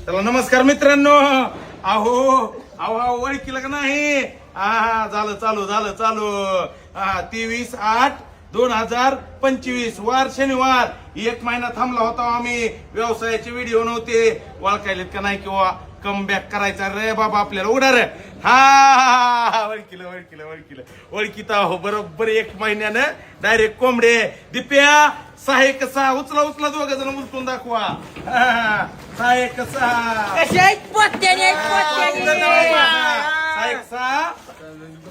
चला नमस्कार मित्रांनो. अहो अहो ओळखीला का नाही? हा झालं चालू 23/8/2025 वार शनिवार. 1 महिना थांबला होता आम्ही. व्यवसायाचे व्हिडिओ नव्हते. ओळखायलेत का नाही किंवा कमबॅक करायचा रे बाबा आपल्याला. उडा रे. हा ओळखीता हो बरोबर 1 महिन्यानं डायरेक्ट कोंबडे. दिप्या 6 1 6 उचला दोघ जण उचलून दाखवा. 6 1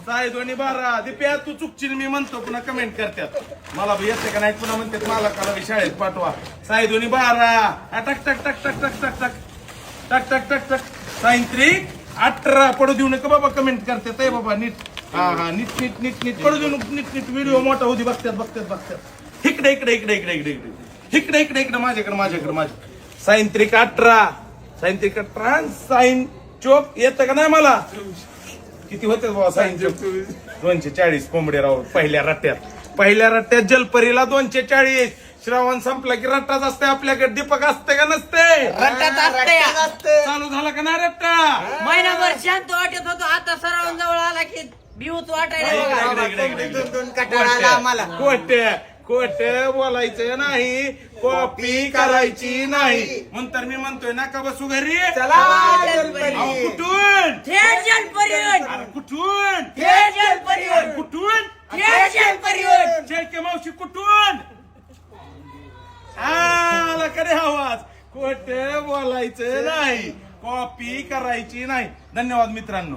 6 2 12. दिप्या तू चुकशील मी म्हणतो पुन्हा कमेंट करतात मला येते का नाही पुन्हा म्हणतात मला काला शाळेत पाठवा. 6 2 12 टक टक टक टक टक टक टक टक टक टक टक 6 18 पडू देऊ नका बाबा. कमेंट करतात बाबा नीट. हा नीट पडू देऊ नीट व्हिडिओ मोठा होती. बघतात इकडे माझ्याकडे 6 18 साईन चोप येतं का नाही मला? किती होते बाबा साईन चोप? 240 कोंबडे राहू पहिल्या रट्ट्यात जलपरीला 240. श्रावण संपला की रट्टाच असते आपल्याकडे. दीपक असते का नसते? चालू झाला का नाही रट्टा? महिनाभर शांत वाटत होतो, आता सरावान जवळ आला की भिवच वाटायला. खोट बोलायचं नाही, कॉपी करायची नाही. म्हणतर मी म्हणतोय ना का बसू घरी. कुठून मावशी कुठून आला कडे आवाज. खोट बोलायचं नाही, कॉपी करायची नाही. धन्यवाद मित्रांनो.